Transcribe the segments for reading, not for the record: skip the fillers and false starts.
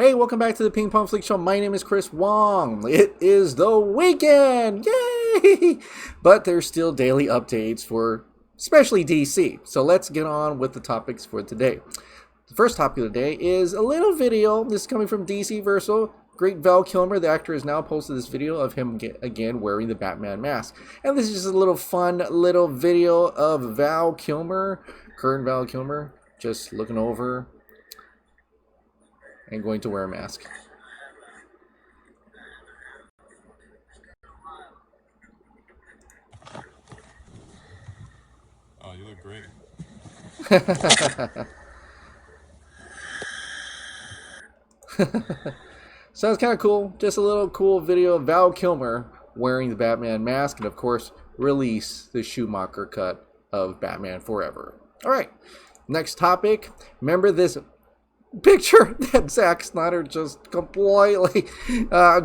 Hey, welcome back to the Ping Pong Flix Show. My name is Chris Wong. It is the weekend! Yay! But there's still daily updates for especially DC. So let's get on with the topics for today. The first topic of the day is a little video. This is coming from DC Verso. Great Val Kilmer, the actor, has now posted this video of him again wearing the Batman mask. And this is just a little fun little video of Val Kilmer, current Val Kilmer, just looking over and going to wear a mask. Oh, you look great. So it's kind of cool. Just a little cool video of Val Kilmer wearing the Batman mask and, of course, release the Schumacher cut of Batman Forever. All right, next topic. Remember this picture that Zack Snyder just completely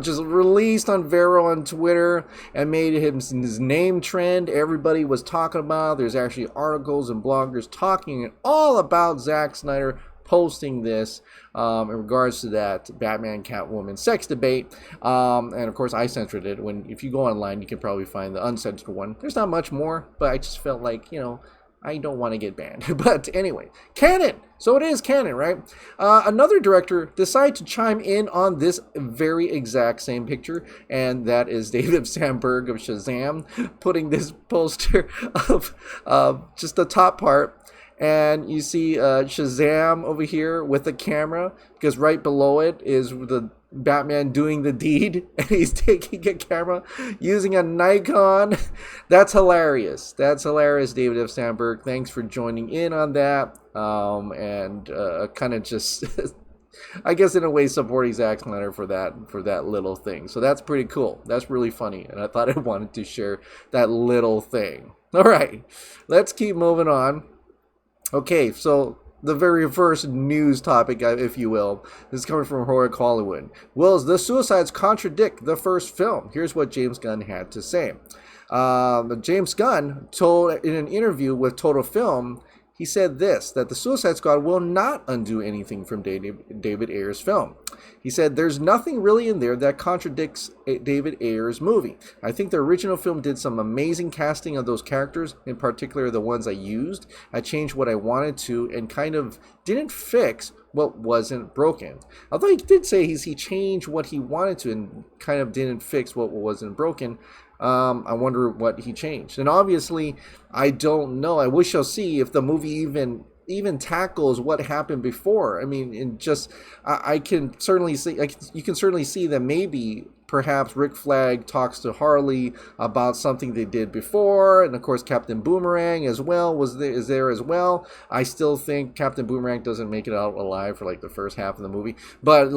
just released on Vero on Twitter and made his name trend. Everybody was talking about. There's actually articles and bloggers talking all about Zack Snyder posting this in regards to that Batman Catwoman sex debate, and of course I censored it. If you go online, you can probably find the uncensored one. There's not much more, but I just felt like, I don't want to get banned. But anyway, canon. So it is canon, right? Another director decided to chime in on this very exact same picture, and that is David Sandberg of Shazam, putting this poster of just the top part. And you see Shazam over here with the camera, because right below it is the Batman doing the deed, and he's taking a camera using a Nikon. That's hilarious. That's hilarious, David F. Sandberg. Thanks for joining in on that. And kind of just, I guess in a way, supporting Zack Snyder for that little thing. So that's pretty cool. That's really funny, and I thought I wanted to share that little thing. All right, let's keep moving on. Okay, so the very first news topic, if you will, is coming from Horror Hollywood. Will the Suicides contradict the first film? Here's what James Gunn had to say. James Gunn told in an interview with Total Film, he said this, that the Suicide Squad will not undo anything from David Ayer's film. He said, there's nothing really in there that contradicts David Ayer's movie. I think the original film did some amazing casting of those characters, in particular the ones I used. I changed what I wanted to and kind of didn't fix what wasn't broken. Although he did say he changed what he wanted to and kind of didn't fix what wasn't broken. I wonder what he changed. And obviously, I don't know. I wish I'll see if the movie even tackles what happened before. I mean, I can certainly see. You can certainly see that maybe perhaps Rick Flag talks to Harley about something they did before, and of course Captain Boomerang as well is there as well. I still think Captain Boomerang doesn't make it out alive for like the first half of the movie, but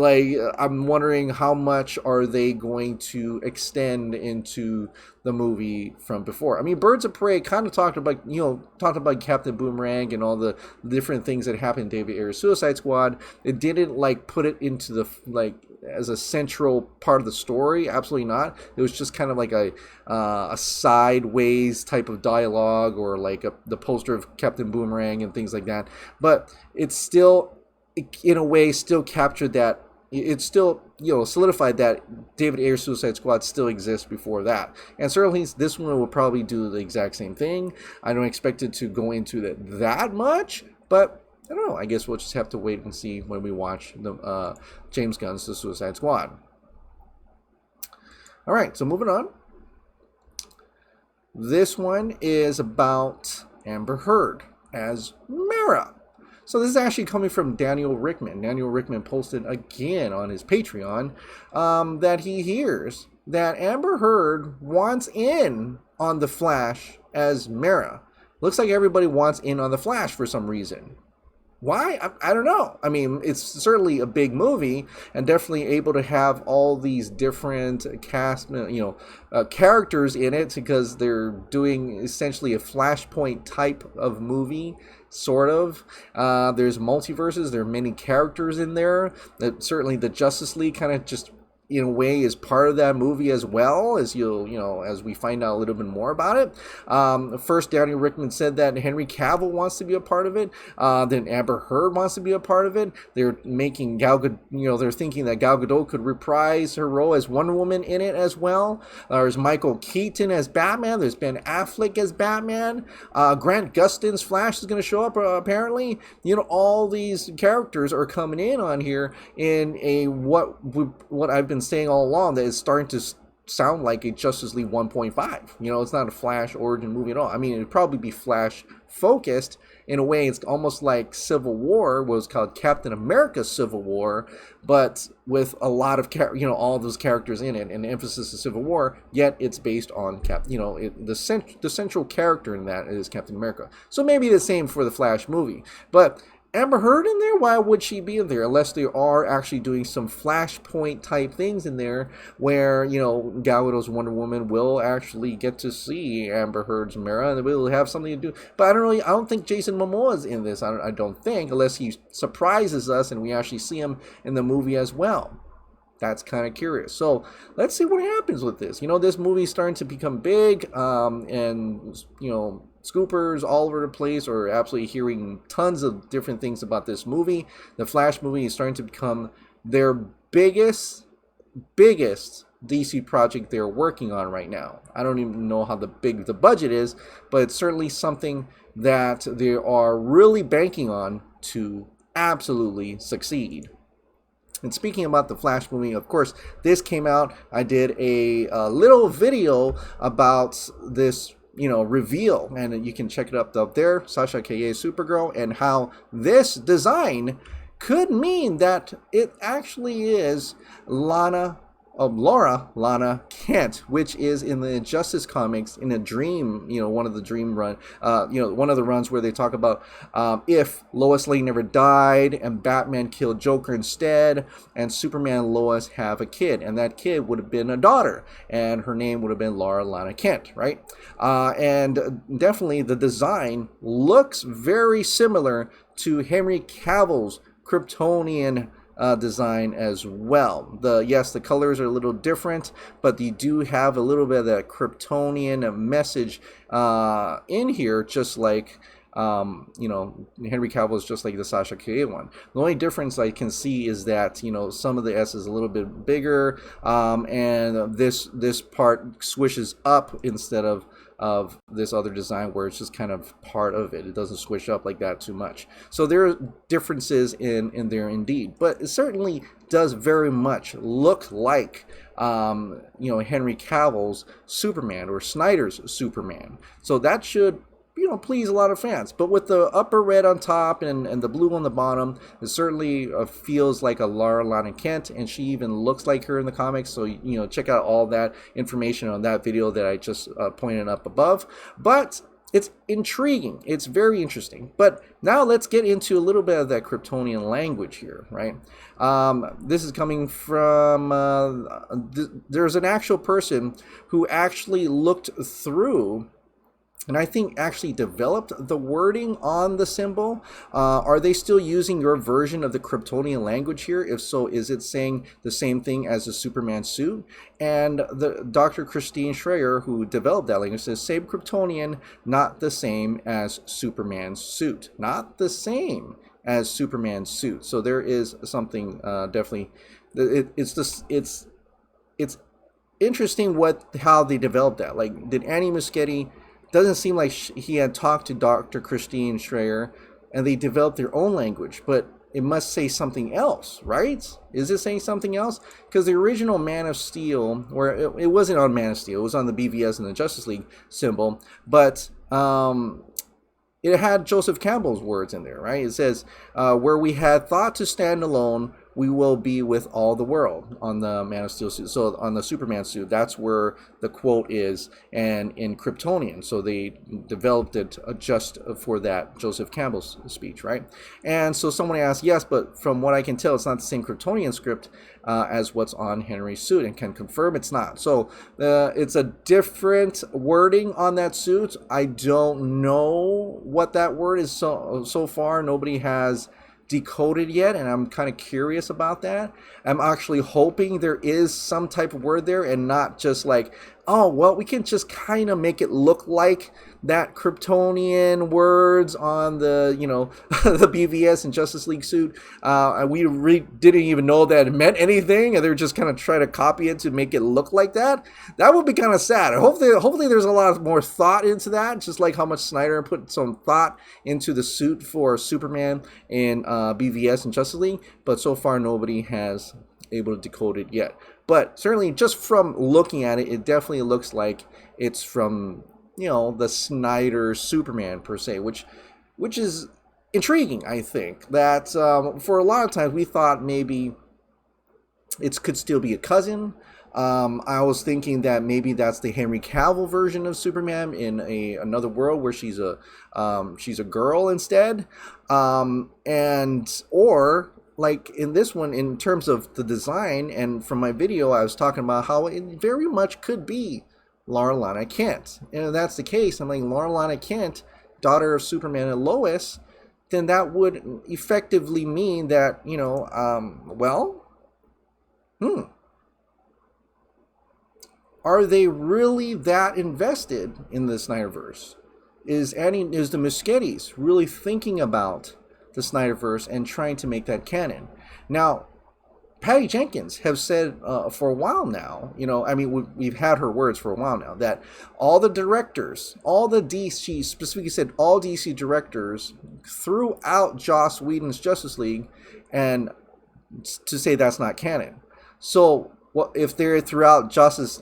I'm wondering how much are they going to extend into the movie from before. I mean, Birds of Prey kind of talked about Captain Boomerang and all the different things that happened in David Ayer's Suicide Squad. It didn't put it into the as a central part of the story. Absolutely not. It was just kind of like a sideways type of dialogue, or the poster of Captain Boomerang and things like that. But it's still, in a way, still captured that. It's still, solidified that David Ayer's Suicide Squad still exists before that. And certainly this one will probably do the exact same thing. I don't expect it to go into that much, but I don't know. I guess we'll just have to wait and see when we watch the James Gunn's The Suicide Squad. All right, so moving on. This one is about Amber Heard as Mara. So this is actually coming from Daniel Rickman. Daniel Rickman posted again on his Patreon that he hears that Amber Heard wants in on The Flash as Mara. Looks like everybody wants in on The Flash for some reason. Why? I don't know. I mean, it's certainly a big movie and definitely able to have all these different characters in it, because they're doing essentially a Flashpoint type of movie, sort of. There's multiverses. There are many characters in there. Certainly the Justice League kind of just in a way is part of that movie as well, as as we find out a little bit more about it. First, Danny Rickman said that Henry Cavill wants to be a part of it. Then Amber Heard wants to be a part of it. They're making they're thinking that Gal Gadot could reprise her role as Wonder Woman in it as well. There's Michael Keaton as Batman. There's Ben Affleck as Batman. Grant Gustin's Flash is going to show up apparently. All these characters are coming in on here in a what I've been saying all along, that it's starting to sound like a Justice League 1.5. It's not a Flash origin movie at all. I mean, it'd probably be Flash focused in a way. It's almost like Civil War was called Captain America Civil War, but with a lot of all those characters in it, and the emphasis of Civil War. Yet it's based on the central character in that is Captain America. So maybe the same for the Flash movie, but Amber Heard in there? Why would she be in there? Unless they are actually doing some Flashpoint type things in there where, Gal Gadot's Wonder Woman will actually get to see Amber Heard's Mara, and we'll have something to do. But I don't think Jason Momoa is in this. I don't think, unless he surprises us and we actually see him in the movie as well. That's kind of curious. So let's see what happens with this. This movie's starting to become big, and scoopers all over the place are absolutely hearing tons of different things about this movie. The Flash movie is starting to become their biggest DC project they're working on right now. I don't even know how big the budget is, but it's certainly something that they are really banking on to absolutely succeed. And speaking about the Flash movie, of course, this came out. I did a little video about this reveal, and you can check it up there, Sasha Calle Supergirl, and how this design could mean that it actually is Laura Lana Kent, which is in the Injustice comics in a dream, one of the dream run, one of the runs where they talk about if Lois Lane never died and Batman killed Joker instead, and Superman and Lois have a kid, and that kid would have been a daughter, and her name would have been Laura Lana Kent, right? And definitely the design looks very similar to Henry Cavill's Kryptonian design as well. The colors are a little different, but you do have a little bit of that Kryptonian message in here, just like Henry Cavill is just like the Sasha Calle one. The only difference I can see is that some of the S is a little bit bigger, and this part swishes up instead of this other design where it's just kind of part of it. It doesn't squish up like that too much. So there are differences in there indeed, but it certainly does very much look like Henry Cavill's Superman or Snyder's Superman. So that should please a lot of fans. But with the upper red on top and the blue on the bottom, it certainly feels like a Laura Lana Kent, and she even looks like her in the comics. So check out all that information on that video that I just pointed up above. But it's intriguing. It's very interesting. But now let's get into a little bit of that Kryptonian language here, right? This is coming from there's an actual person who actually looked through, and I think actually developed the wording on the symbol. Are they still using your version of the Kryptonian language here? If so, is it saying the same thing as the Superman suit? And the Dr. Christine Schreier, who developed that language, says same Kryptonian, not the same as Superman's suit. Not the same as Superman's suit. So there is something definitely. It's interesting how they developed that. Like, did Annie Muschietti? Doesn't seem like he had talked to Dr. Christine Schreier, and they developed their own language, but it must say something else, right? Is it saying something else? Because the original Man of Steel, where it wasn't on Man of Steel, it was on the BVS and the Justice League symbol, but it had Joseph Campbell's words in there, right? It says, where we had thought to stand alone, we will be with all the world, on the Man of Steel suit. So on the Superman suit, that's where the quote is, and in Kryptonian. So they developed it just for that Joseph Campbell's speech, right? And so someone asked, yes, but from what I can tell, it's not the same Kryptonian script as what's on Henry's suit, and can confirm it's not. So it's a different wording on that suit. I don't know what that word is. So far, nobody has decoded yet, and I'm kind of curious about that. I'm actually hoping there is some type of word there and not just like, oh, well, we can just kind of make it look like that Kryptonian words on the, the BVS and Justice League suit. We didn't even know that it meant anything, and they're just kind of trying to copy it to make it look like that. That would be kind of sad. Hopefully there's a lot more thought into that, just like how much Snyder put some thought into the suit for Superman in BVS and Justice League, but so far nobody has able to decode it yet. But certainly just from looking at it, it definitely looks like it's from, the Snyder Superman per se, which is intriguing. I think that for a lot of times we thought maybe it could still be a cousin. I was thinking that maybe that's the Henry Cavill version of Superman in another world where she's a girl instead, or like in this one, in terms of the design, and from my video, I was talking about how it very much could be Laura Kent. And if that's the case, I'm like, Laura Kent, daughter of Superman and Lois, then that would effectively mean that, are they really that invested in the Snyderverse? Is the Muschiettis really thinking about the Snyderverse and trying to make that canon? Now, Patty Jenkins have said for a while now, we've had her words for a while now, that all the directors, she specifically said all DC directors threw out Joss Whedon's Justice League, and to say that's not canon. So if they threw out Joss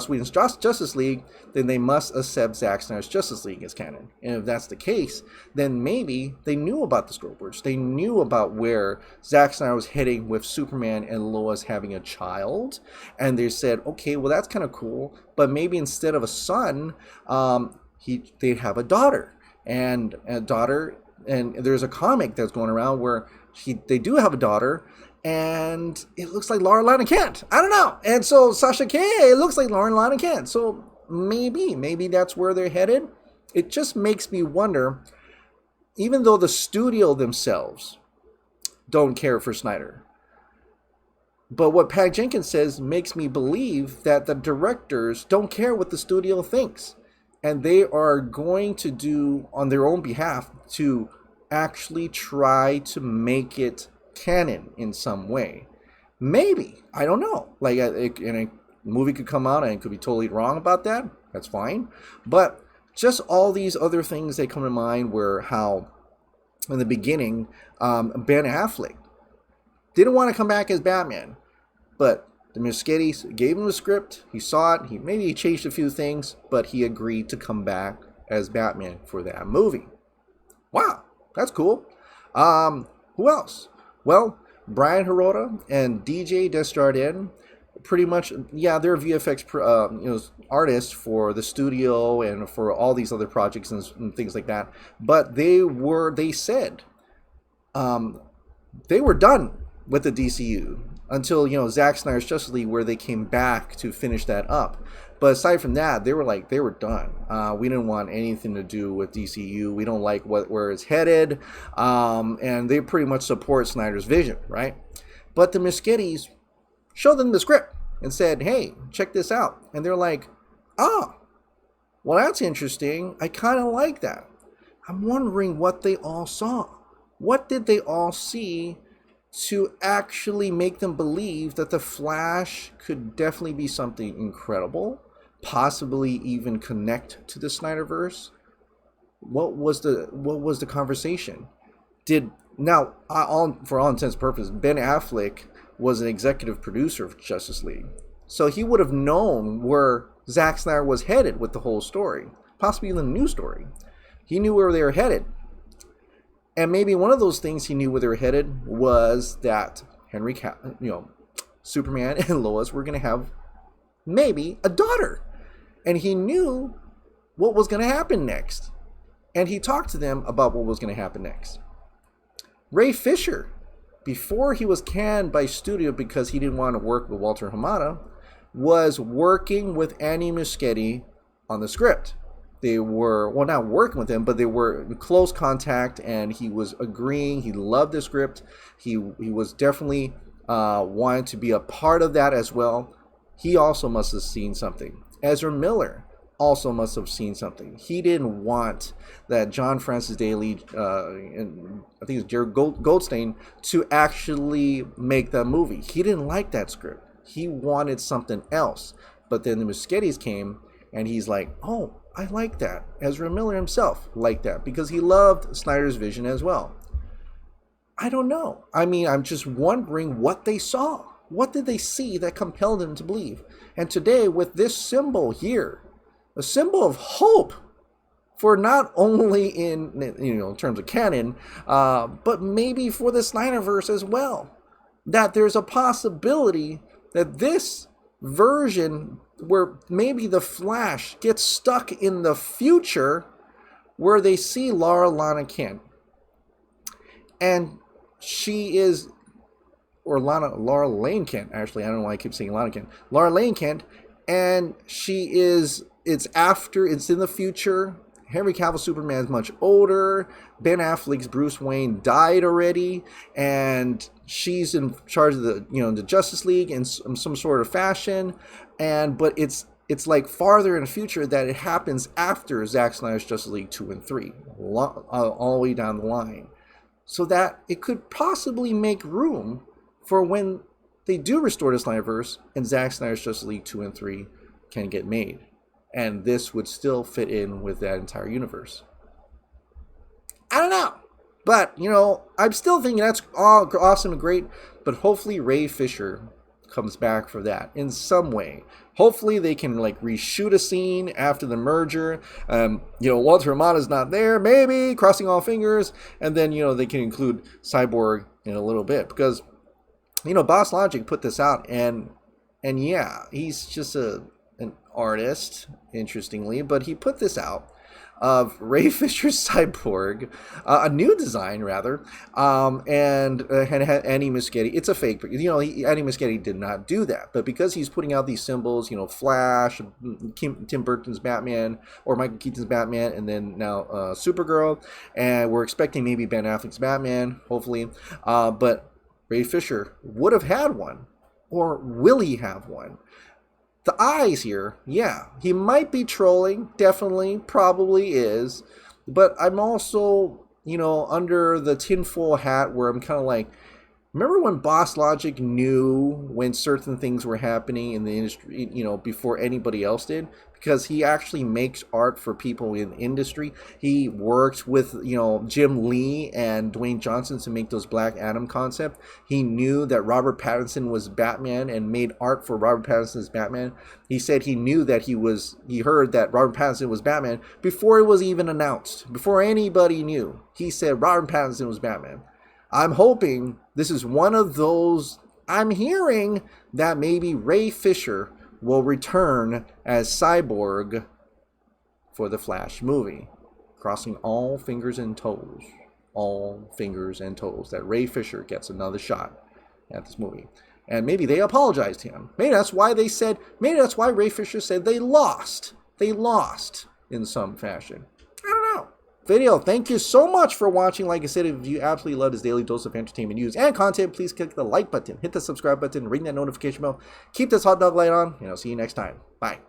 Whedon's Justice League, then they must accept Zack Snyder's Justice League as canon. And if that's the case, then maybe they knew about the storyboards. They knew about where Zack Snyder was heading with Superman and Lois having a child, and they said, okay, well, that's kind of cool, but maybe instead of a son, they'd have a daughter, and there's a comic that's going around where they do have a daughter, and it looks like Laura Kent. I don't know. And so Sasha K, it looks like Laura Kent. So maybe that's where they're headed. It just makes me wonder, even though the studio themselves don't care for Snyder, but what Pat Jenkins says makes me believe that the directors don't care what the studio thinks, and they are going to do on their own behalf to actually try to make it canon in some way. Maybe, I don't know, like a movie could come out and it could be totally wrong about that. That's fine. But just all these other things that come to mind were how in the beginning Ben Affleck didn't want to come back as Batman, but the Muschiettis gave him the script, he saw it, he changed a few things, but he agreed to come back as Batman for that movie. Wow, that's cool. Who else? Well, Brian Hirota and DJ Desjardins, pretty much, they're VFX artists for the studio and for all these other projects and things like that. But they said they were done with the DCU until Zack Snyder's Justice League, where they came back to finish that up. But aside from that, they were done. We didn't want anything to do with DCU. We don't like where it's headed. And they pretty much support Snyder's vision, right? But the Muschiettis showed them the script and said, hey, check this out. And they're like, well, that's interesting. I kind of like that. I'm wondering what they all saw. What did they all see to actually make them believe that the Flash could definitely be something incredible, possibly even connect to the Snyderverse? What was the conversation? For all intents and purposes, Ben Affleck was an executive producer of Justice League, so he would have known where Zack Snyder was headed with the whole story, possibly even the new story. He knew where they were headed. And maybe one of those things he knew where they were headed was that Superman and Lois were going to have maybe a daughter. And he knew what was going to happen next. And he talked to them about what was going to happen next. Ray Fisher, before he was canned by studio because he didn't want to work with Walter Hamada, was working with Andy Muschietti on the script. they were, well, not working with him, but they were in close contact, and he was agreeing. He loved the script. He was definitely wanted to be a part of that as well. He also must have seen something. Ezra Miller also must have seen something. He didn't want that John Francis Daley, and I think it's Jared Goldstein, to actually make that movie. He didn't like that script. He wanted something else. But then the Muschiettis came, and he's like, oh, I like that. Ezra Miller himself liked that because he loved Snyder's vision as well. I don't know. I mean, I'm just wondering what they saw. What did they see that compelled them to believe? And today, with this symbol here, a symbol of hope for not only in terms of canon, but maybe for the Snyderverse as well. That there's a possibility that this version, where maybe the Flash gets stuck in the future, where they see Lana Kent, and she is, or Laura Lane Kent, actually, I don't know why I keep saying Lana Kent, Laura Lane Kent, and she is, it's in the future. Henry Cavill's Superman is much older. Ben Affleck's Bruce Wayne died already, and she's in charge of the Justice League in some sort of fashion. But it's like farther in the future that it happens after Zack Snyder's Justice League 2 and 3, all the way down the line, so that it could possibly make room for when they do restore the Snyderverse and Zack Snyder's Justice League 2 and 3 can get made. And this would still fit in with that entire universe. I don't know. But, I'm still thinking that's all awesome and great. But hopefully Ray Fisher comes back for that in some way. Hopefully they can reshoot a scene after the merger. Walter Hamada's not there. Maybe, crossing all fingers. And then, they can include Cyborg in a little bit. Because, Boss Logic put this out. And yeah, he's just an artist, interestingly, but he put this out of Ray Fisher's Cyborg, a new design rather, and had Andy Muschietti. It's a fake, Andy Muschietti did not do that, but because he's putting out these symbols, Flash, Tim Burton's Batman, or Michael Keaton's Batman, and then now Supergirl, and we're expecting maybe Ben Affleck's Batman, hopefully, but Ray Fisher would have had one, or will he have one? The eyes here, yeah, he might be trolling, definitely, probably is, but I'm also, under the tinfoil hat where I'm kind of like, remember when Boss Logic knew when certain things were happening in the industry, before anybody else did? Because he actually makes art for people in the industry. He worked with, Jim Lee and Dwayne Johnson to make those Black Adam concept. He knew that Robert Pattinson was Batman and made art for Robert Pattinson's Batman. He said he knew that he heard that Robert Pattinson was Batman before it was even announced, before anybody knew. He said Robert Pattinson was Batman. I'm hoping this is one of those. I'm hearing that maybe Ray Fisher will return as Cyborg for the Flash movie. Crossing all fingers and toes. All fingers and toes that Ray Fisher gets another shot at this movie. And maybe they apologized to him. Maybe that's why Ray Fisher said they lost. They lost in some fashion. I don't know. Video, thank you so much for watching. Like I said, if you absolutely love this daily dose of entertainment news and content, please click the like button, hit the subscribe button, ring that notification bell, keep this hot dog light on, and I'll see you next time. Bye.